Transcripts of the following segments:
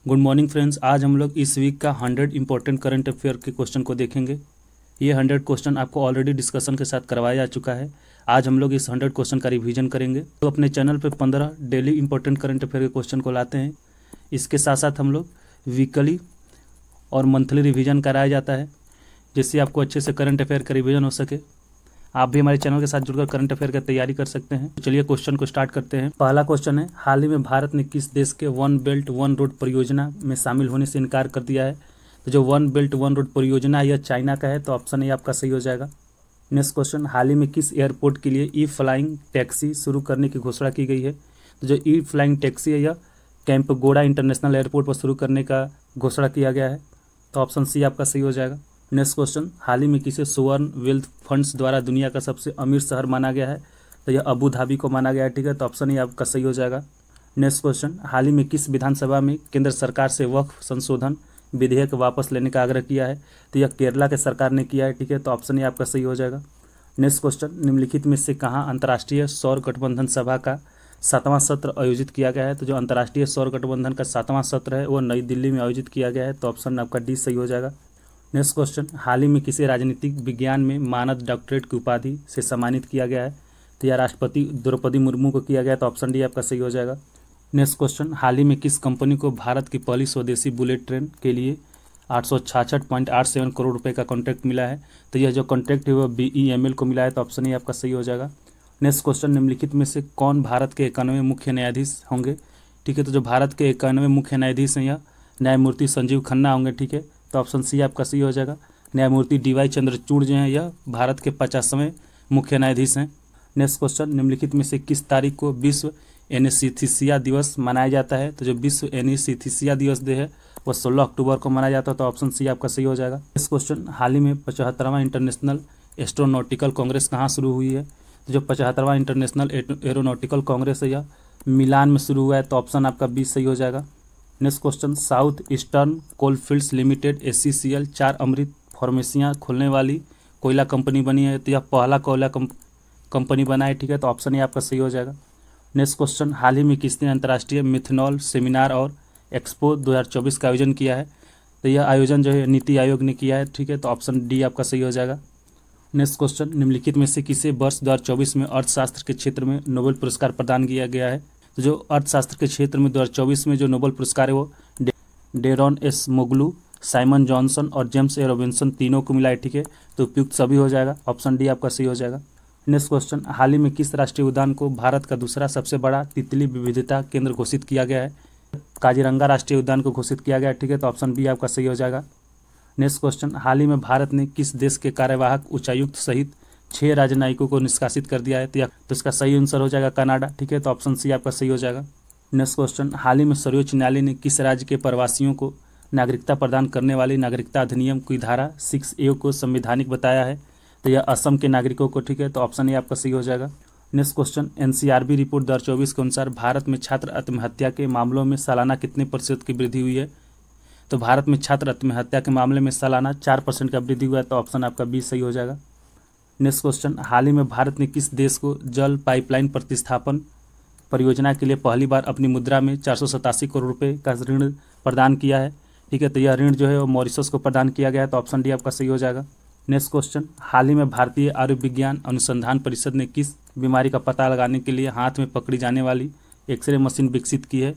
Good morning friends. आज हम लोग इस वीक का 100 इंपॉर्टेंट करंट अफेयर के क्वेश्चन को देखेंगे। ये 100 क्वेश्चन आपको ऑलरेडी डिस्कशन के साथ करवाया जा चुका है। आज हम लोग इस 100 क्वेश्चन का रिवीजन करेंगे। तो अपने चैनल पे 15 डेली इंपॉर्टेंट करंट अफेयर के क्वेश्चन को लाते हैं। इसके साथ साथ हम लोग वीकली और मंथली रिवीजन कराया जाता है, जिससे आपको अच्छे से करंट अफेयर का रिवीजन हो सके। आप भी हमारे चैनल के साथ जुड़कर करंट अफेयर की तैयारी कर सकते हैं। तो चलिए क्वेश्चन को स्टार्ट करते हैं। पहला क्वेश्चन है, हाल ही में भारत ने किस देश के वन बेल्ट वन रोड परियोजना में शामिल होने से इनकार कर दिया है? तो जो वन बेल्ट वन रोड परियोजना है यह चाइना का है, तो ऑप्शन ए आपका सही हो जाएगा। नेक्स्ट क्वेश्चन, हाल ही में किस एयरपोर्ट के लिए ई फ्लाइंग टैक्सी शुरू करने की घोषणा की गई है? तो जो ई फ्लाइंग टैक्सी है यह कैंपगोड़ा इंटरनेशनल एयरपोर्ट पर शुरू करने का घोषणा किया गया है, तो ऑप्शन सी आपका सही हो जाएगा। नेक्स्ट क्वेश्चन, हाल ही में किसे सुवर्ण वेल्थ फंड्स द्वारा दुनिया का सबसे अमीर शहर माना गया है? तो यह अबू धाबी को माना गया है, ठीक है, तो ऑप्शन ए आपका सही हो जाएगा। नेक्स्ट क्वेश्चन, हाल ही में किस विधानसभा में केंद्र सरकार से वक्फ संशोधन विधेयक वापस लेने का आग्रह किया है? तो यह केरला के सरकार ने किया है, ठीक है, तो ऑप्शन ए आपका सही हो जाएगा। नेक्स्ट क्वेश्चन, निम्नलिखित में से कहाँ अंतर्राष्ट्रीय सौर गठबंधन सभा का 7वां सत्र आयोजित किया गया है? तो जो अंतर्राष्ट्रीय सौर गठबंधन का 7वां सत्र है वो नई दिल्ली में आयोजित किया गया है, तो ऑप्शन आपका डी सही हो जाएगा। नेक्स्ट क्वेश्चन, हाल ही में किसी राजनीतिक विज्ञान में मानद डॉक्टरेट की उपाधि से सम्मानित किया गया है? तो यह राष्ट्रपति द्रौपदी मुर्मू को किया गया, तो ऑप्शन डी आपका सही हो जाएगा। नेक्स्ट क्वेश्चन, हाल ही में किस कंपनी को भारत की पहली स्वदेशी बुलेट ट्रेन के लिए 866.87 करोड़ रुपए का कॉन्ट्रैक्ट मिला है? तो यह जो कॉन्ट्रैक्ट है वह BEML को मिला है, तो ऑप्शन ए आपका सही हो जाएगा। नेक्स्ट क्वेश्चन, निम्नलिखित में से कौन भारत के 91 मुख्य न्यायाधीश होंगे? ठीक है, तो जो भारत के 91 मुख्य न्यायाधीश हैं यह न्यायमूर्ति संजीव खन्ना होंगे, ठीक है, तो ऑप्शन सी आपका सही हो जाएगा। न्यायमूर्ति DY चंद्रचूड़ जो हैं यह भारत के 50वें मुख्य न्यायाधीश हैं। नेक्स्ट क्वेश्चन, निम्नलिखित में से किस तारीख को विश्व एनेस्थीसिया दिवस मनाया जाता है? तो जो विश्व एनेस्थीसिया दिवस है वह 16 अक्टूबर को मनाया जाता है, तो ऑप्शन सी आपका सही हो जाएगा। नेक्स्ट क्वेश्चन, हाल ही में 75वां इंटरनेशनल एस्ट्रोनॉटिकल कांग्रेस कहाँ शुरू हुई है? तो जो 75वां इंटरनेशनल एरोनॉटिकल कांग्रेस है यह मिलान में शुरू हुआ है, तो ऑप्शन आपका बी सही हो जाएगा। Next question, south eastern coalfields limited SCCL 4 अमृत फार्मेसियाँ खोलने वाली कोयला कंपनी बनी है, तो यह पहला कोयला कंपनी बना है, ठीक है, तो ऑप्शन ए आपका सही हो जाएगा। नेक्स्ट क्वेश्चन, हाल ही में किसने अंतर्राष्ट्रीय मिथेनॉल सेमिनार और एक्सपो 2024 का आयोजन किया है? तो यह आयोजन जो है नीति आयोग ने किया है, ठीक है, तो ऑप्शन डी आपका सही हो जाएगा। नेक्स्ट क्वेश्चन, निम्नलिखित में से किसे वर्ष 2024 में अर्थशास्त्र के क्षेत्र में नोबेल पुरस्कार प्रदान किया गया है? तो जो अर्थशास्त्र के क्षेत्र में 2024 में जो नोबेल पुरस्कार है वो डेरॉन एस मोगलू, साइमन जॉनसन और जेम्स ए रॉबिन्सन तीनों को मिला है, ठीक है, तो उपयुक्त सभी हो जाएगा, ऑप्शन डी आपका सही हो जाएगा। नेक्स्ट क्वेश्चन, हाल ही में किस राष्ट्रीय उद्यान को भारत का दूसरा सबसे बड़ा तितली विविधता केंद्र घोषित किया गया है? काजीरंगा राष्ट्रीय उद्यान को घोषित किया गया है, ठीक है, तो ऑप्शन बी आपका सही हो जाएगा। नेक्स्ट क्वेश्चन, हाल ही में भारत ने किस देश के कार्यवाहक उच्चायुक्त सहित 6 राजनयिकों को निष्कासित कर दिया है? तो इसका सही आंसर हो जाएगा कनाडा, ठीक है, तो ऑप्शन सी आपका सही हो जाएगा। नेक्स्ट क्वेश्चन, हाल ही में सर्वोच्च न्यायालय ने किस राज्य के प्रवासियों को नागरिकता प्रदान करने वाली नागरिकता अधिनियम की धारा 6A को संवैधानिक बताया है? तो यह असम के नागरिकों को, ठीक है, तो ऑप्शन ए आपका सही हो जाएगा। नेक्स्ट क्वेश्चन, NCRB रिपोर्ट 2024 के अनुसार भारत में छात्र आत्महत्या के मामलों में सालाना कितने प्रतिशत की वृद्धि हुई है? तो भारत में छात्र आत्महत्या के मामले में सालाना 4% का वृद्धि हुआ है, तो ऑप्शन आपका बी सही हो जाएगा। नेक्स्ट क्वेश्चन, हाल ही में भारत ने किस देश को जल पाइपलाइन प्रतिस्थापन परियोजना के लिए पहली बार अपनी मुद्रा में 487 करोड़ रुपए का ऋण प्रदान किया है? ठीक है, तो यह ऋण जो है वो मॉरिशस को प्रदान किया गया है, तो ऑप्शन डी आपका सही हो जाएगा। नेक्स्ट क्वेश्चन, हाल ही में भारतीय आयुर्विज्ञान अनुसंधान परिषद ने किस बीमारी का पता लगाने के लिए हाथ में पकड़ी जाने वाली एक्सरे मशीन विकसित की है?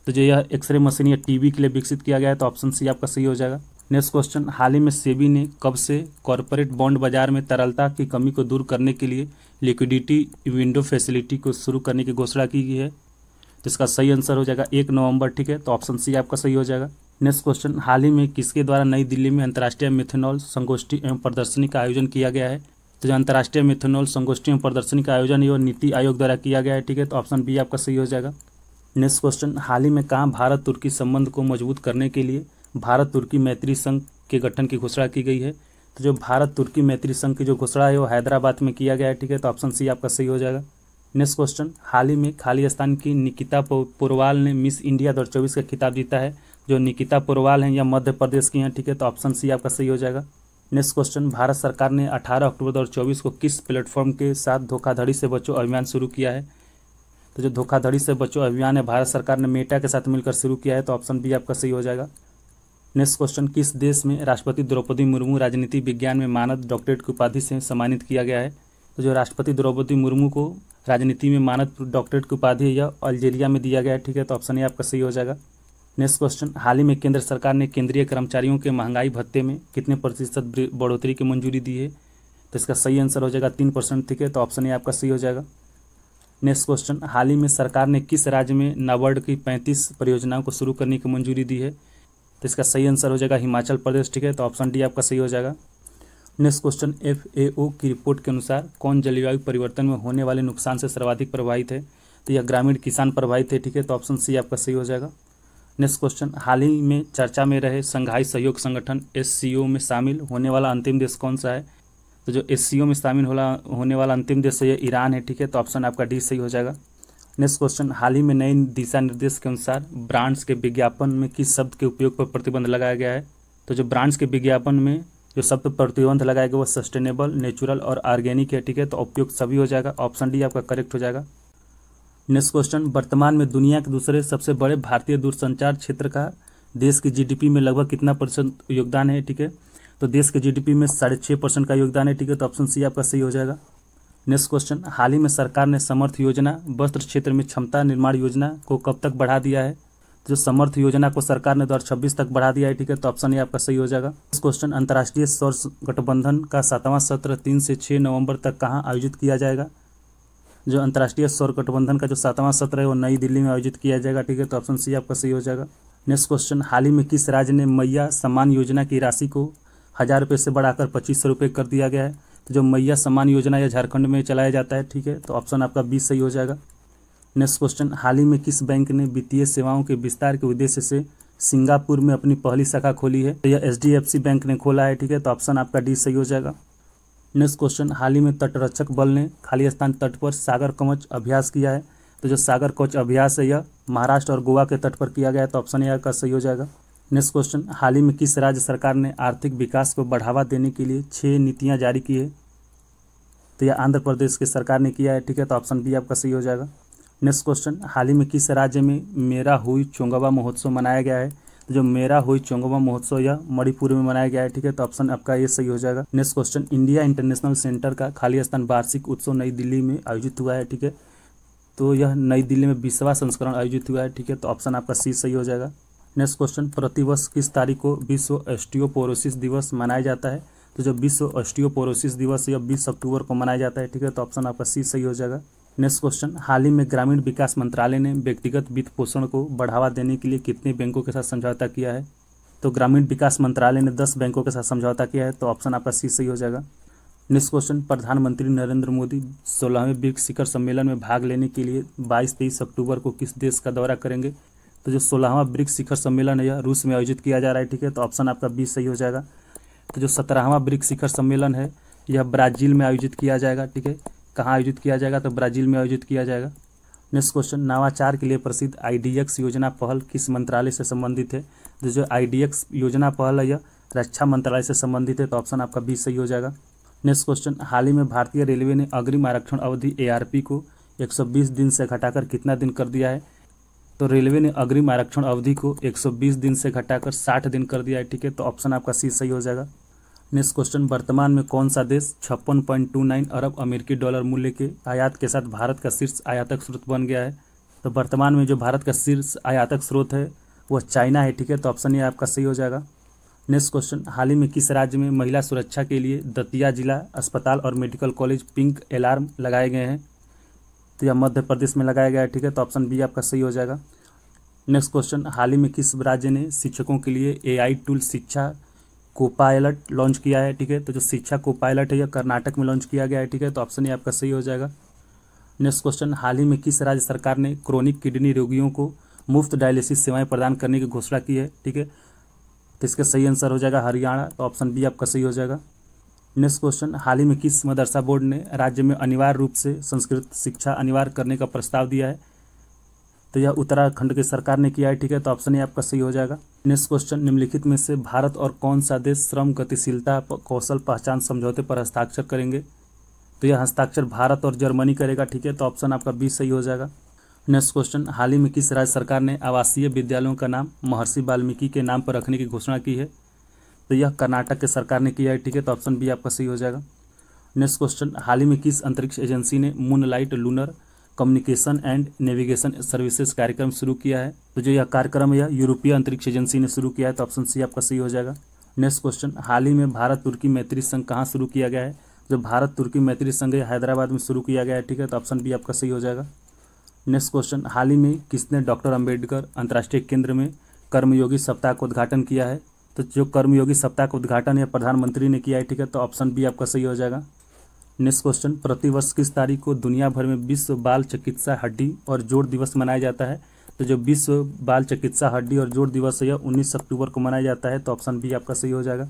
तो जो यह एक्सरे मशीन या TB के लिए विकसित किया गया है, तो ऑप्शन सी आपका सही हो जाएगा। नेक्स्ट क्वेश्चन, हाल ही में सेबी ने कब से कॉरपोरेट बॉन्ड बाजार में तरलता की कमी को दूर करने के लिए लिक्विडिटी विंडो फैसिलिटी को शुरू करने की घोषणा की गई है? तो इसका सही आंसर हो जाएगा 1 नवंबर, ठीक है, तो ऑप्शन सी आपका सही हो जाएगा। नेक्स्ट क्वेश्चन, हाल ही में किसके द्वारा नई दिल्ली में अंतर्राष्ट्रीय मिथेनॉल संगोष्ठी एवं प्रदर्शनी का आयोजन किया गया है? तो जो अंतर्राष्ट्रीय मिथेनॉल संगोष्ठी एवं प्रदर्शनी का आयोजन है वो नीति आयोग द्वारा किया गया है, ठीक है, तो ऑप्शन बी आपका सही हो जाएगा। नेक्स्ट क्वेश्चन, हाल ही में कहाँ भारत तुर्की संबंध को मजबूत करने के लिए भारत तुर्की मैत्री संघ के गठन की घोषणा की गई है? तो जो भारत तुर्की मैत्री संघ की जो घोषणा है वो हैदराबाद में किया गया है, ठीक है, तो ऑप्शन सी आपका सही हो जाएगा। नेक्स्ट क्वेश्चन, हाल ही में खालिस्तान की निकिता पोरवाल ने मिस इंडिया 2024 का खिताब जीता है। जो निकिता पोरवाल हैं यह मध्य प्रदेश की हैं, ठीक है, तो ऑप्शन सी आपका सही हो जाएगा। नेक्स्ट क्वेश्चन, भारत सरकार ने 18 अक्टूबर 2024 को किस प्लेटफॉर्म के साथ धोखाधड़ी से बचो अभियान शुरू किया है? तो जो धोखाधड़ी से बचो अभियान है भारत सरकार ने मेटा के साथ मिलकर शुरू किया है, तो ऑप्शन बी आपका सही हो जाएगा। नेक्स्ट क्वेश्चन, किस देश में राष्ट्रपति द्रौपदी मुर्मू राजनीति विज्ञान में मानद डॉक्टरेट की उपाधि से सम्मानित किया गया है? तो जो राष्ट्रपति द्रौपदी मुर्मू को राजनीति में मानद डॉक्टरेट की उपाधि है यह अल्जीरिया में दिया गया है, ठीक है, तो ऑप्शन ए आपका सही हो जाएगा। नेक्स्ट क्वेश्चन, हाल ही में केंद्र सरकार ने केंद्रीय कर्मचारियों के महंगाई भत्ते में कितने प्रतिशत बढ़ोतरी की मंजूरी दी है? तो इसका सही आंसर हो जाएगा 3%, ठीक है, तो ऑप्शन ए आपका सही हो जाएगा। नेक्स्ट क्वेश्चन, हाल ही में सरकार ने किस राज्य में नाबार्ड की 35 परियोजनाओं को शुरू करने की मंजूरी दी है? तो इसका सही आंसर हो जाएगा हिमाचल प्रदेश, ठीक है, तो ऑप्शन डी आपका सही हो जाएगा। नेक्स्ट क्वेश्चन, FAO की रिपोर्ट के अनुसार कौन जलवायु परिवर्तन में होने वाले नुकसान से सर्वाधिक प्रभावित है? तो यह ग्रामीण किसान प्रभावित है, ठीक है, तो ऑप्शन सी आपका सही हो जाएगा। नेक्स्ट क्वेश्चन, हाल ही में चर्चा में रहे संघाई सहयोग संगठन SCO में शामिल होने वाला अंतिम देश कौन सा है? तो जो SCO में शामिल होने वाला अंतिम देश है यह ईरान है, ठीक है, तो ऑप्शन आपका डी सही हो जाएगा। नेक्स्ट क्वेश्चन, हाल ही में नए दिशा निर्देश के अनुसार ब्रांड्स के विज्ञापन में किस शब्द के उपयोग पर प्रतिबंध लगाया गया है? तो जो ब्रांड्स के विज्ञापन में जो शब्द प्रतिबंध लगाया गया वो सस्टेनेबल, नेचुरल और ऑर्गेनिक है, ठीक है, तो उपयोग सभी हो जाएगा, ऑप्शन डी आपका करेक्ट हो जाएगा। नेक्स्ट क्वेश्चन, वर्तमान में दुनिया के दूसरे सबसे बड़े भारतीय दूरसंचार क्षेत्र का देश की GDP में लगभग कितना % योगदान है? ठीक है, तो देश के GDP में 6.5% का योगदान है, ठीक है, तो ऑप्शन सी आपका सही हो जाएगा। नेक्स्ट क्वेश्चन, हाल ही में सरकार ने समर्थ योजना वस्त्र क्षेत्र में क्षमता निर्माण योजना को कब तक बढ़ा दिया है? जो समर्थ योजना को सरकार ने 2026 तक बढ़ा दिया है, ठीक है, तो ऑप्शन ए आपका सही हो जाएगा। नेक्स्ट क्वेश्चन, अंतर्राष्ट्रीय सौर गठबंधन का 7वां सत्र 3 से 6 नवंबर तक कहाँ आयोजित किया जाएगा? जो अंतर्राष्ट्रीय सौर गठबंधन का जो 7वां सत्र है वो नई दिल्ली में आयोजित किया जाएगा, ठीक है, तो ऑप्शन सी आपका सही हो जाएगा। नेक्स्ट क्वेश्चन, हाल ही में किस राज्य ने मैया सम्मान योजना की राशि को 1000 रुपये से बढ़ाकर 2500 रुपये कर दिया गया है? तो जो मैया सम्मान योजना यह झारखंड में चलाया जाता है, ठीक है, तो ऑप्शन आपका बी सही हो जाएगा। नेक्स्ट क्वेश्चन, हाल ही में किस बैंक ने वित्तीय सेवाओं के विस्तार के उद्देश्य से सिंगापुर में अपनी पहली शाखा खोली है? तो यह HDFC बैंक ने खोला है, ठीक है, तो ऑप्शन आपका डी सही हो जाएगा। नेक्स्ट क्वेश्चन, हाल ही में तटरक्षक बल ने खाली स्थान तट पर सागर कवच अभ्यास किया है। तो जो सागर कवच अभ्यास है यह महाराष्ट्र और गोवा के तट पर किया गया है, तो ऑप्शन ए का सही हो जाएगा। नेक्स्ट क्वेश्चन, हाल ही में किस राज्य सरकार ने आर्थिक विकास को बढ़ावा देने के लिए 6 नीतियाँ जारी की है? तो यह आंध्र प्रदेश की सरकार ने किया है, ठीक है, तो ऑप्शन बी आपका सही हो जाएगा। नेक्स्ट क्वेश्चन, हाल ही में किस राज्य में मेरा हुई चोंगवा महोत्सव मनाया गया है? तो जो मेरा हुई चोंगवा महोत्सव यह मणिपुर में मनाया गया है, ठीक है, तो ऑप्शन आपका ये सही हो जाएगा। Next question, India international centre का खाली स्थान वार्षिक उत्सव नई दिल्ली में आयोजित हुआ है, ठीक है, तो यह नई दिल्ली में 20वां संस्करण आयोजित हुआ है, ठीक है, तो ऑप्शन आपका सी सही हो जाएगा। नेक्स्ट क्वेश्चन, प्रतिवर्ष किस तारीख को विश्व ऑस्टियोपोरोसिस दिवस मनाया जाता है? तो जो विश्व ऑस्टियोपोरोसिस दिवस यह 20 अक्टूबर को मनाया जाता है, ठीक है, तो ऑप्शन आपका सी सही हो जाएगा। नेक्स्ट क्वेश्चन, हाल ही में ग्रामीण विकास मंत्रालय ने व्यक्तिगत वित्त पोषण को बढ़ावा देने के लिए कितने बैंकों के साथ समझौता किया है? तो ग्रामीण विकास मंत्रालय ने 10 बैंकों के साथ समझौता किया है, तो ऑप्शन आपका सी सही हो जाएगा। नेक्स्ट क्वेश्चन, प्रधानमंत्री नरेंद्र मोदी 16वें ब्रिक्स शिखर सम्मेलन में भाग लेने के लिए 22-23 अक्टूबर को किस देश का दौरा करेंगे? तो जो 16वां ब्रिक्स शिखर सम्मेलन है यह रूस में आयोजित किया जा रहा है, ठीक है, तो ऑप्शन आपका बी सही हो जाएगा। तो जो 17वां ब्रिक्स शिखर सम्मेलन है यह ब्राज़ील में आयोजित किया जाएगा, ठीक है, कहाँ आयोजित किया जाएगा? तो ब्राज़ील में आयोजित किया जाएगा। नेक्स्ट क्वेश्चन, नवाचार के लिए प्रसिद्ध IDX योजना पहल किस मंत्रालय से संबंधित है? तो जो IDX योजना पहल है यह रक्षा मंत्रालय से संबंधित है, तो ऑप्शन आपका बी सही हो जाएगा। नेक्स्ट क्वेश्चन, हाल ही में भारतीय रेलवे ने अग्रिम आरक्षण अवधि ARP को 120 दिन से घटाकर कितना दिन कर दिया है? तो रेलवे ने अग्रिम आरक्षण अवधि को 120 दिन से घटाकर 60 दिन कर दिया है, ठीक है, तो ऑप्शन आपका सी सही हो जाएगा। नेक्स्ट क्वेश्चन, वर्तमान में कौन सा देश 56.29 अरब अमेरिकी डॉलर मूल्य के आयात के साथ भारत का शीर्ष आयातक स्रोत बन गया है? तो वर्तमान में जो भारत का शीर्ष आयातक स्रोत है वह चाइना है, ठीक है, तो ऑप्शन ये आपका सही हो जाएगा। नेक्स्ट क्वेश्चन, हाल ही में किस राज्य में महिला सुरक्षा के लिए दतिया जिला अस्पताल और मेडिकल कॉलेज पिंक अलार्म लगाए गए हैं? तो यह मध्य प्रदेश में लगाया गया है, ठीक है, तो ऑप्शन बी आपका सही हो जाएगा। नेक्स्ट क्वेश्चन, हाल ही में किस राज्य ने शिक्षकों के लिए AI टूल शिक्षा कोपायलट लॉन्च किया है? ठीक है, तो जो शिक्षा कोपायलट है यह कर्नाटक में लॉन्च किया गया है, ठीक है, तो ऑप्शन ये आपका सही हो जाएगा। नेक्स्ट क्वेश्चन, हाल ही में किस राज्य सरकार ने क्रोनिक किडनी रोगियों को मुफ्त डायलिसिस सेवाएं प्रदान करने की घोषणा की है? ठीक है, तो इसका सही आंसर हो जाएगा हरियाणा, तो ऑप्शन बी आपका सही हो जाएगा। नेक्स्ट क्वेश्चन, हाल ही में किस मदरसा बोर्ड ने राज्य में अनिवार्य रूप से संस्कृत शिक्षा अनिवार्य करने का प्रस्ताव दिया है? तो यह उत्तराखंड की सरकार ने किया है, ठीक है, तो ऑप्शन ए आपका सही हो जाएगा। नेक्स्ट क्वेश्चन, निम्नलिखित में से भारत और कौन सा देश श्रम गतिशीलता कौशल पहचान समझौते पर हस्ताक्षर करेंगे? तो यह हस्ताक्षर भारत और जर्मनी करेगा, ठीक है, तो ऑप्शन आपका बी सही हो जाएगा। नेक्स्ट क्वेश्चन, हाल ही में किस राज्य सरकार ने आवासीय विद्यालयों का नाम महर्षि वाल्मीकि के नाम पर रखने की घोषणा की है? तो यह कर्नाटक के सरकार ने किया है, ठीक है, तो ऑप्शन बी आपका सही हो जाएगा। नेक्स्ट क्वेश्चन, हाल ही में किस अंतरिक्ष एजेंसी ने moonlight lunar communication and navigation services कार्यक्रम शुरू किया है? तो जो यह कार्यक्रम है यह यूरोपीय अंतरिक्ष एजेंसी ने शुरू किया है, तो ऑप्शन सी आपका सही हो जाएगा। नेक्स्ट क्वेश्चन, हाल ही में भारत तुर्की मैत्री संघ कहाँ शुरू किया गया है? जो भारत तुर्की मैत्री संघ हैदराबाद में शुरू किया गया है, ठीक है, तो ऑप्शन बी आपका सही हो जाएगा। नेक्स्ट क्वेश्चन, हाल ही में किसने डॉक्टर अंबेडकर अंतर्राष्ट्रीय केंद्र में कर्मयोगी सप्ताह का उद्घाटन किया है? तो जो कर्मयोगी सप्ताह का उद्घाटन है प्रधानमंत्री ने किया है, ठीक है, तो ऑप्शन बी आपका सही हो जाएगा। नेक्स्ट क्वेश्चन, प्रतिवर्ष किस तारीख को दुनिया भर में विश्व बाल चिकित्सा हड्डी और जोड़ दिवस मनाया जाता है? तो जो विश्व बाल चिकित्सा हड्डी और जोड़ दिवस है यह 19 अक्टूबर को मनाया जाता है, तो ऑप्शन बी आपका सही हो जाएगा।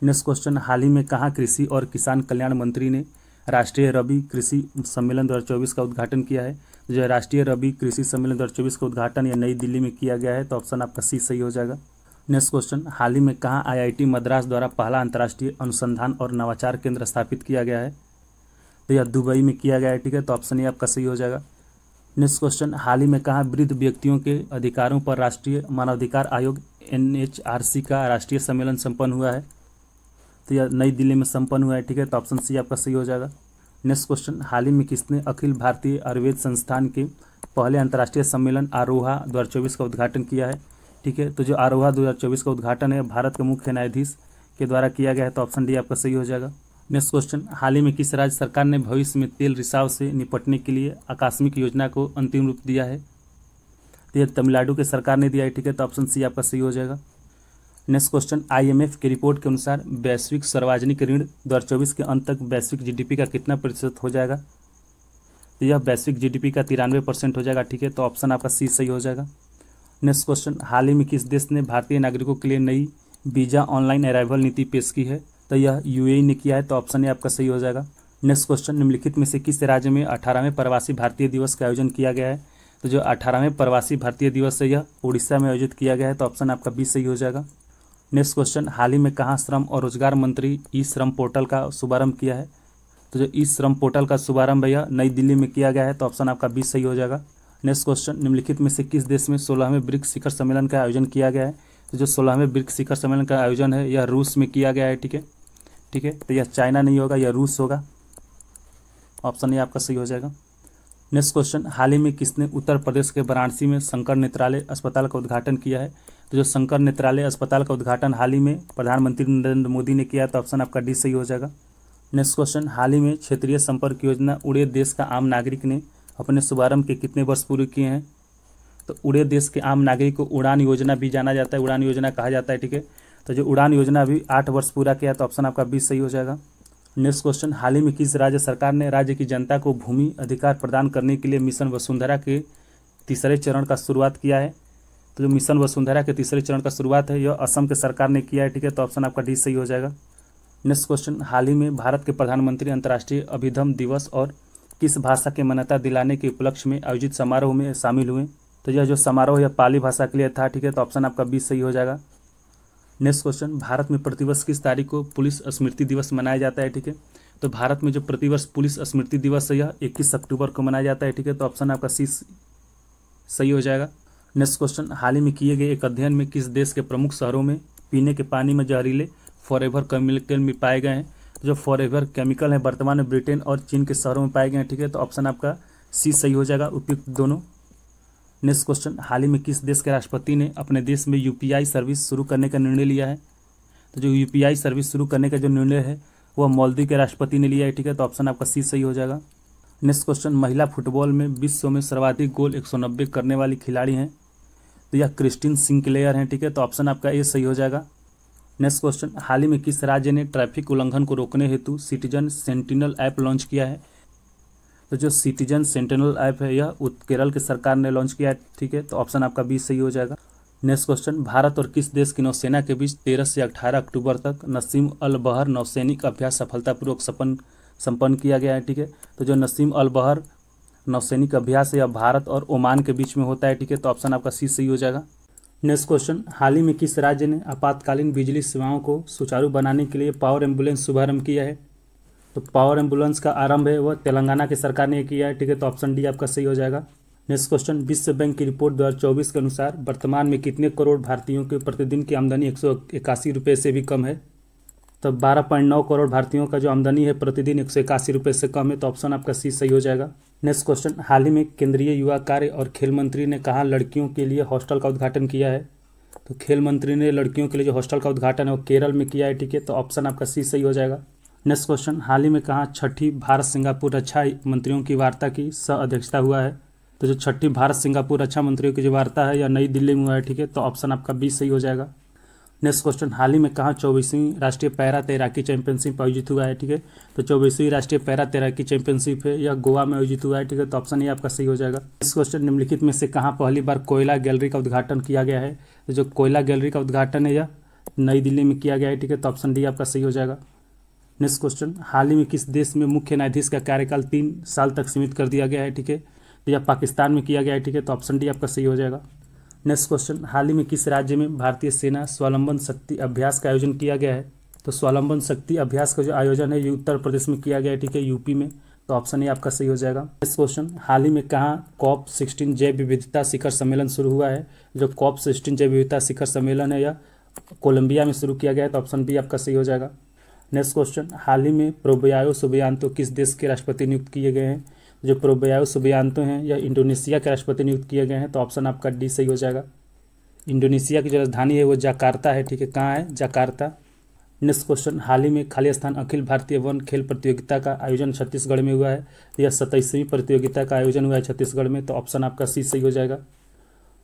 नेक्स्ट क्वेश्चन, हाल ही में कहाँ कृषि और किसान कल्याण मंत्री ने राष्ट्रीय रबी कृषि सम्मेलन 2024 का उद्घाटन किया है? जो राष्ट्रीय रबी कृषि सम्मेलन 2024 का उद्घाटन यह नई दिल्ली में किया गया है, तो ऑप्शन आपका सी सही हो जाएगा। नेक्स्ट क्वेश्चन, हाल ही में कहाँ IIT मद्रास द्वारा पहला अंतर्राष्ट्रीय अनुसंधान और नवाचार केंद्र स्थापित किया गया है? तो यह दुबई में किया गया है, ठीक है, तो ऑप्शन ए आपका सही हो जाएगा। नेक्स्ट क्वेश्चन, हाल ही में कहाँ वृद्ध व्यक्तियों के अधिकारों पर राष्ट्रीय मानवाधिकार आयोग NHRC का राष्ट्रीय सम्मेलन संपन्न हुआ है? तो यह नई दिल्ली में संपन्न हुआ है, ठीक है, तो ऑप्शन सी आपका सही हो जाएगा। नेक्स्ट क्वेश्चन, हाल ही में किसने अखिल भारतीय आयुर्वेद संस्थान के पहले अंतर्राष्ट्रीय सम्मेलन आरोहा 2024 का उद्घाटन किया है? ठीक है, तो जो आरोहा 2024 का उद्घाटन है भारत के मुख्य न्यायाधीश के द्वारा किया गया है, तो ऑप्शन डी आपका सही हो जाएगा। नेक्स्ट क्वेश्चन, हाल ही में किस राज्य सरकार ने भविष्य में तेल रिसाव से निपटने के लिए आकस्मिक योजना को अंतिम रूप दिया है? तो यह तमिलनाडु की सरकार ने दिया है, ठीक है, तो ऑप्शन सी आपका सही हो जाएगा। नेक्स्ट क्वेश्चन, IMF की रिपोर्ट के अनुसार वैश्विक सार्वजनिक ऋण 2024 के अंत तक वैश्विक GDP का कितना प्रतिशत हो जाएगा? तो यह वैश्विक GDP का 93% हो जाएगा, ठीक है, तो ऑप्शन आपका सी सही हो जाएगा। नेक्स्ट क्वेश्चन, हाल ही में किस देश ने भारतीय नागरिकों के लिए नई वीज़ा ऑनलाइन अराइवल नीति पेश की है? तो यह UAE ने किया है, तो ऑप्शन ए आपका सही हो जाएगा। नेक्स्ट क्वेश्चन, निम्नलिखित में से किस राज्य में 18वें प्रवासी भारतीय दिवस का आयोजन किया गया है? तो जो 18वें प्रवासी भारतीय दिवस है यह उड़ीसा में आयोजित किया गया है, तो ऑप्शन आपका बी सही हो जाएगा। नेक्स्ट क्वेश्चन, हाल ही में कहाँ श्रम और रोजगार मंत्री ई श्रम पोर्टल का शुभारंभ किया है? तो जो ई श्रम पोर्टल का शुभारंभ यह नई दिल्ली में किया गया है, तो ऑप्शन आपका बी सही हो जाएगा। नेक्स्ट क्वेश्चन, निम्नलिखित में से किस देश में 16वें ब्रिक्स शिखर सम्मेलन का आयोजन किया गया है? तो जो 16वें ब्रिक्स शिखर सम्मेलन का आयोजन है यह रूस में किया गया है, ठीक है, तो यह चाइना नहीं होगा, यह रूस होगा, ऑप्शन ए आपका सही हो जाएगा। नेक्स्ट क्वेश्चन, हाल ही में किसने उत्तर प्रदेश के वाराणसी में शंकर नेत्रालय अस्पताल का उद्घाटन किया है? तो जो शंकर नेत्रालय अस्पताल का उद्घाटन हाल ही में प्रधानमंत्री नरेंद्र मोदी ने किया, तो ऑप्शन आपका डी सही हो जाएगा। नेक्स्ट क्वेश्चन, हाल ही में क्षेत्रीय संपर्क योजना उड़े देश का आम नागरिक ने अपने शुभारंभ के कितने वर्ष पूरे किए हैं? तो उड़े देश के आम नागरिक को उड़ान योजना भी जाना जाता है, उड़ान योजना कहा जाता है, ठीक है, तो जो उड़ान योजना भी 8 वर्ष पूरा किया, तो ऑप्शन आपका बी सही हो जाएगा। नेक्स्ट क्वेश्चन, हाल ही में किस राज्य सरकार ने राज्य की जनता को भूमि अधिकार प्रदान करने के लिए मिशन वसुंधरा के तीसरे चरण का शुरुआत किया है? तो जो मिशन वसुंधरा के तीसरे चरण का शुरुआत है यह असम के सरकार ने किया है, ठीक है, तो ऑप्शन आपका डी सही हो जाएगा। नेक्स्ट क्वेश्चन, हाल ही में भारत के प्रधानमंत्री अंतर्राष्ट्रीय अभिधम दिवस और किस भाषा की मान्यता दिलाने के उपलक्ष्य में आयोजित समारोह में शामिल हुए? तो यह जो समारोह यह पाली भाषा के लिए था, ठीक है, तो ऑप्शन आपका बी सही हो जाएगा। नेक्स्ट क्वेश्चन, भारत में प्रतिवर्ष किस तारीख को पुलिस स्मृति दिवस मनाया जाता है? ठीक है, तो भारत में जो प्रतिवर्ष पुलिस स्मृति दिवस है यह 21 अक्टूबर को मनाया जाता है, ठीक है, तो ऑप्शन आपका सी सही हो जाएगा। नेक्स्ट क्वेश्चन, हाल ही में किए गए एक अध्ययन में किस देश के प्रमुख शहरों में पीने के पानी में जहरीले फॉरएवर केमिकल में पाए गए हैं? तो जो फॉरएवर केमिकल है वर्तमान में ब्रिटेन और चीन के शहरों में पाए गए हैं, ठीक है, तो ऑप्शन आपका सी सही हो जाएगा, उपयुक्त दोनों। नेक्स्ट क्वेश्चन, हाल ही में किस देश के राष्ट्रपति ने अपने देश में UPI सर्विस शुरू करने का निर्णय लिया है? तो जो UPI सर्विस शुरू करने का जो निर्णय है वह मालदीव के राष्ट्रपति ने लिया है, ठीक है, तो ऑप्शन आपका सी सही हो जाएगा। नेक्स्ट क्वेश्चन, महिला फुटबॉल में विश्व में सर्वाधिक गोल 190 करने वाली खिलाड़ी हैं? तो यह क्रिस्टीन सिंक्लेयर हैं, ठीक है, तो ऑप्शन आपका ए सही हो जाएगा। नेक्स्ट क्वेश्चन, हाल ही में किस राज्य ने ट्रैफिक उल्लंघन को रोकने हेतु सिटीजन सेंटिनल ऐप लॉन्च किया है? तो जो सिटीजन सेंटिनल ऐप है यह केरल की सरकार ने लॉन्च किया है, ठीक है, तो ऑप्शन आपका बी सही हो जाएगा। नेक्स्ट क्वेश्चन, भारत और किस देश की नौसेना के बीच 13 से 18 अक्टूबर तक नसीम अल बहर नौसैनिक अभ्यास सफलतापूर्वक संपन्न किया गया है, ठीक है, तो जो नसीम अल बहर नौसैनिक अभ्यास है यह भारत और ओमान के बीच में होता है, ठीक है, तो ऑप्शन आपका सी सही हो जाएगा। नेक्स्ट क्वेश्चन, हाल ही में किस राज्य ने आपातकालीन बिजली सेवाओं को सुचारू बनाने के लिए पावर एम्बुलेंस शुभारंभ किया है? तो पावर एम्बुलेंस का आरंभ है वह तेलंगाना की सरकार ने किया है, ठीक है, तो ऑप्शन डी आपका सही हो जाएगा। नेक्स्ट क्वेश्चन, विश्व बैंक की रिपोर्ट 2024 के अनुसार वर्तमान में कितने करोड़ भारतीयों के प्रतिदिन की आमदनी 181 रुपये से भी कम है? तो 12.9 करोड़ भारतीयों का जो आमदनी है प्रतिदिन 181 रुपये से कम है, तो ऑप्शन आपका सी सही हो जाएगा। नेक्स्ट क्वेश्चन, हाल ही में केंद्रीय युवा कार्य और खेल मंत्री ने कहाँ लड़कियों के लिए हॉस्टल का उद्घाटन किया है? तो खेल मंत्री ने लड़कियों के लिए जो हॉस्टल का उद्घाटन है वो केरल में किया है, ठीक है, तो ऑप्शन आपका सी सही हो जाएगा। नेक्स्ट क्वेश्चन, हाल ही में कहाँ छठी भारत सिंगापुर रक्षा मंत्रियों की वार्ता की सह अध्यक्षता हुआ है? तो जो छठी भारत सिंगापुर रक्षा मंत्रियों की जो वार्ता है या नई दिल्ली में हुआ है, ठीक है, तो ऑप्शन आपका बी सही हो जाएगा। नेक्स्ट क्वेश्चन, हाल ही में कहाँ 24वीं राष्ट्रीय पैरा तैराकी चैंपियनशिप आयोजित हुआ है? ठीक है, तो 24वीं राष्ट्रीय पैरा तैराकी चैंपियनशिप है या गोवा में आयोजित हुआ है, ठीक है, तो ऑप्शन ये आपका सही हो जाएगा। नेक्स्ट क्वेश्चन, निम्नलिखित में से कहाँ पहली बार कोयला गैलरी का उद्घाटन किया गया है? तो जो कोयला गैलरी का उद्घाटन है या नई दिल्ली में किया गया है, ठीक है, तो ऑप्शन डी आपका सही हो जाएगा। नेक्स्ट क्वेश्चन, हाल ही में किस देश में मुख्य न्यायाधीश का कार्यकाल 3 साल तक सीमित कर दिया गया है? ठीक है, तो यह पाकिस्तान में किया गया है, ठीक है, तो ऑप्शन डी आपका सही हो जाएगा। नेक्स्ट क्वेश्चन, हाल ही में किस राज्य में भारतीय सेना स्वावलंबन शक्ति अभ्यास का आयोजन किया गया है? तो स्वावलंबन शक्ति अभ्यास का जो आयोजन है ये उत्तर प्रदेश में किया गया है, ठीक है, यूपी में, तो ऑप्शन ए आपका सही हो जाएगा। नेक्स्ट क्वेश्चन, हाल ही में कहाँ COP16 जैव विविधता शिखर सम्मेलन शुरू हुआ है? जो COP16 जैव विविधता शिखर सम्मेलन है या कोलंबिया में शुरू किया गया है, तो ऑप्शन बी आपका सही हो जाएगा। नेक्स्ट क्वेश्चन, हाल ही में प्रोबयायो सुबियांतो किस देश के राष्ट्रपति नियुक्त किए गए हैं? जो प्रोबयायो सुबियांतो हैं या इंडोनेशिया के राष्ट्रपति नियुक्त किए गए हैं, तो ऑप्शन आपका डी सही हो जाएगा। इंडोनेशिया की जो राजधानी है वो जकार्ता है, ठीक है, कहाँ है? जकार्ता। नेक्स्ट क्वेश्चन, हाल ही में खाली स्थान अखिल भारतीय वन खेल प्रतियोगिता का आयोजन छत्तीसगढ़ में हुआ है? यह 27वीं प्रतियोगिता का आयोजन हुआ है छत्तीसगढ़ में, तो ऑप्शन आपका सी सही हो जाएगा।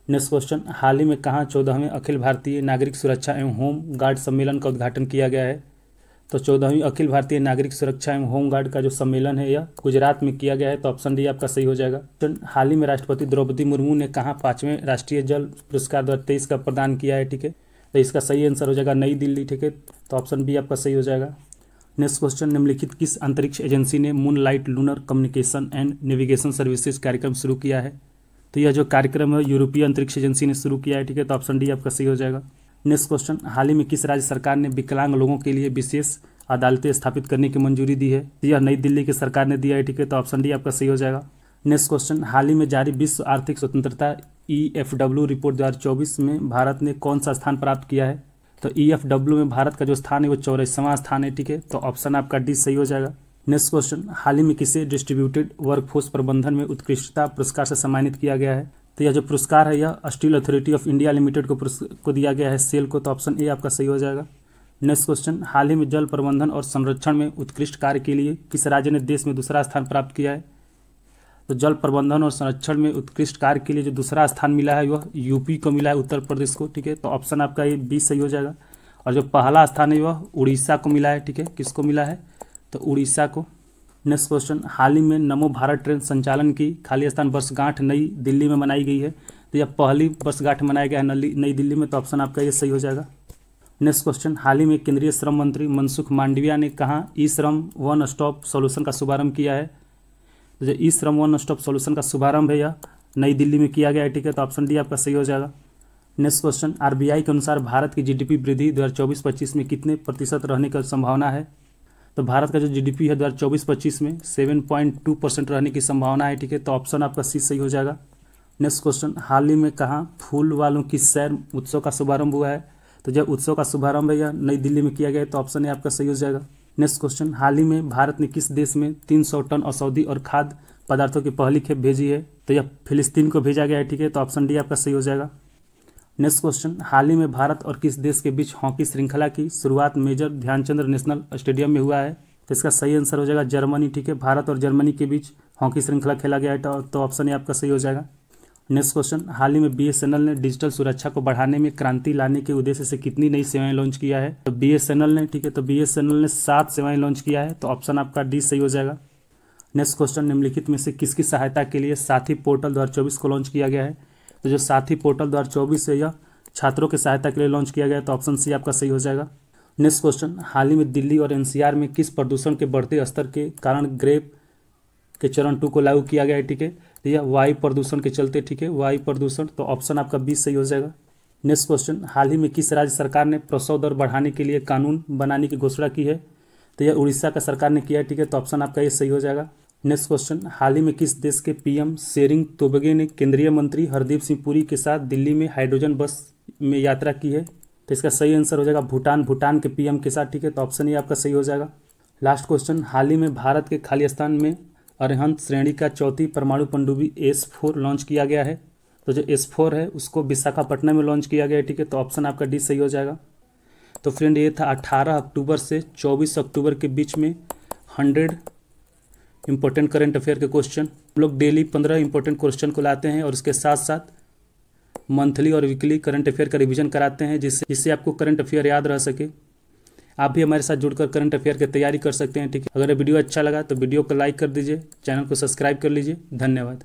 नेक्स्ट क्वेश्चन, हाल ही में कहाँ 14वें अखिल भारतीय नागरिक सुरक्षा एवं होम गार्ड सम्मेलन का उद्घाटन किया गया है? तो 14वीं अखिल भारतीय नागरिक सुरक्षा एवं होमगार्ड का जो सम्मेलन है यह गुजरात में किया गया है, तो ऑप्शन डी आपका सही हो जाएगा। हाल ही में राष्ट्रपति द्रौपदी मुर्मू ने कहाँ 5वें राष्ट्रीय जल पुरस्कार 2023 का प्रदान किया है? ठीक है, तो इसका सही आंसर हो जाएगा नई दिल्ली, ठीक है, तो ऑप्शन बी आपका सही हो जाएगा। नेक्स्ट क्वेश्चन, निम्नलिखित किस अंतरिक्ष एजेंसी ने moon light lunar communication and navigation services कार्यक्रम शुरू किया है? तो यह जो कार्यक्रम है यूरोपीय अंतरिक्ष एजेंसी ने शुरू किया है, ठीक है, तो ऑप्शन डी आपका सही हो जाएगा। नेक्स्ट क्वेश्चन, हाल ही में किस राज्य सरकार ने विकलांग लोगों के लिए विशेष अदालतें स्थापित करने की मंजूरी दी है? यह नई दिल्ली की सरकार ने दिया है, ठीक है, तो ऑप्शन डी आपका सही हो जाएगा। नेक्स्ट क्वेश्चन, हाल ही में जारी विश्व आर्थिक स्वतंत्रता EFW रिपोर्ट 2024 में भारत ने कौन सा स्थान प्राप्त किया है? तो EFW में भारत का जो स्थान है वो 84वां स्थान है, ठीक है, तो ऑप्शन आपका डी सही हो जाएगा। नेक्स्ट क्वेश्चन, हाल ही में किसे डिस्ट्रीब्यूटेड वर्कफोर्स प्रबंधन में उत्कृष्टता पुरस्कार से सम्मानित किया गया है? तो यह जो पुरस्कार है यह steel authority of India limited को दिया गया है, सेल को, तो ऑप्शन ए आपका सही हो जाएगा। नेक्स्ट क्वेश्चन, हाल ही में जल प्रबंधन और संरक्षण में उत्कृष्ट कार्य के लिए किस राज्य ने देश में दूसरा स्थान प्राप्त किया है? तो जल प्रबंधन और संरक्षण में उत्कृष्ट कार्य के लिए जो दूसरा स्थान मिला है वह यूपी को मिला है, उत्तर प्रदेश को, ठीक है, तो ऑप्शन आपका ये बी सही हो जाएगा। और जो पहला स्थान है वह उड़ीसा को मिला है, ठीक है, किसको मिला है? तो उड़ीसा को। नेक्स्ट क्वेश्चन, हाल ही में नमो भारत ट्रेन संचालन की खाली स्थान वर्षगांठ नई दिल्ली में मनाई गई है, तो यह पहली वर्षगांठ मनाया गया है नई दिल्ली में, तो ऑप्शन आपका ये सही हो जाएगा। नेक्स्ट क्वेश्चन, हाल ही में केंद्रीय श्रम मंत्री मनसुख मांडविया ने कहाँ ई श्रम वन स्टॉप सॉल्यूशन का शुभारंभ किया है? तो जो ई श्रम वन स्टॉप सॉल्यूशन का शुभारंभ है यह नई दिल्ली में किया गया है, ठीक है, तो ऑप्शन डी आपका सही हो जाएगा। नेक्स्ट क्वेश्चन, RBI के अनुसार भारत की GDP वृद्धि 2024-25 में कितने प्रतिशत रहने की संभावना है? तो भारत का जो GDP है 2024-25 में 7.2% रहने की संभावना है, ठीक है, तो ऑप्शन आपका सी सही हो जाएगा। नेक्स्ट क्वेश्चन, हाल ही में कहाँ फूल वालों की सैर उत्सव का शुभारंभ हुआ है? तो जब उत्सव का शुभारंभ है यह नई दिल्ली में किया गया है, तो ऑप्शन ए आपका सही हो जाएगा। नेक्स्ट क्वेश्चन, हाल ही में भारत ने किस देश में 300 टन औषधि और खाद्य पदार्थों की पहली खेप भेजी है? तो यह फिलिस्तीन को भेजा गया है, ठीक है, तो ऑप्शन डी आपका सही हो जाएगा। नेक्स्ट क्वेश्चन, हाल ही में भारत और किस देश के बीच हॉकी श्रृंखला की शुरुआत मेजर ध्यानचंद नेशनल स्टेडियम में हुआ है? तो इसका सही आंसर हो जाएगा जर्मनी, ठीक है, भारत और जर्मनी के बीच हॉकी श्रृंखला खेला गया है, तो ऑप्शन ए आपका सही हो जाएगा। नेक्स्ट क्वेश्चन, हाल ही में BSNL ने डिजिटल सुरक्षा को बढ़ाने में क्रांति लाने के उद्देश्य से कितनी नई सेवाएं लॉन्च किया है? तो BSNL ने, ठीक है, तो BSNL ने 7 सेवाएं लॉन्च किया है, तो ऑप्शन आपका डी सही हो जाएगा। नेक्स्ट क्वेश्चन, निम्नलिखित में से किसकी सहायता के लिए साथी पोर्टल 2024 को लॉन्च किया गया है? तो जो साथी पोर्टल 2024 है यह छात्रों की सहायता के लिए लॉन्च किया गया है, तो ऑप्शन सी आपका सही हो जाएगा। नेक्स्ट क्वेश्चन, हाल ही में दिल्ली और NCR में किस प्रदूषण के बढ़ते स्तर के कारण ग्रेप के चरण 2 को लागू किया गया है? ठीक है, तो यह वायु प्रदूषण के चलते, ठीक है, वायु प्रदूषण, तो ऑप्शन आपका 20 सही हो जाएगा। नेक्स्ट क्वेश्चन, हाल ही में किस राज्य सरकार ने प्रसव दर बढ़ाने के लिए कानून बनाने की घोषणा की है? तो यह उड़ीसा का सरकार ने किया है, ठीक है, तो ऑप्शन आपका ये सही हो जाएगा। नेक्स्ट क्वेश्चन, हाल ही में किस देश के पीएम शेरिंग तोबगे ने केंद्रीय मंत्री हरदीप सिंह पुरी के साथ दिल्ली में हाइड्रोजन बस में यात्रा की है? तो इसका सही आंसर हो जाएगा भूटान। भूटान के पीएम के साथ, ठीक है, तो ऑप्शन ये आपका सही हो जाएगा। लास्ट क्वेश्चन, हाल ही में भारत के खालिस्तान में अरिहंत श्रेणी का चौथी परमाणु पनडुब्बी S4 लॉन्च किया गया है। तो जो S4 है उसको विशाखापट्टनम में लॉन्च किया गया है, ठीक है, तो ऑप्शन आपका डी सही हो जाएगा। तो फ्रेंड ये था 18 अक्टूबर से 24 अक्टूबर के बीच में 100 इंपॉर्टेंट करंट अफेयर के क्वेश्चन। हम लोग डेली 15 इंपॉर्टेंट क्वेश्चन को लाते हैं और इसके साथ साथ मंथली और वीकली करंट अफेयर का रिवीजन कराते हैं, जिससे आपको करंट अफेयर याद रह सके। आप भी हमारे साथ जुड़कर करंट अफेयर की तैयारी कर सकते हैं, ठीक है। अगर वीडियो अच्छा लगा तो वीडियो को लाइक कर दीजिए, चैनल को सब्सक्राइब कर लीजिए। धन्यवाद।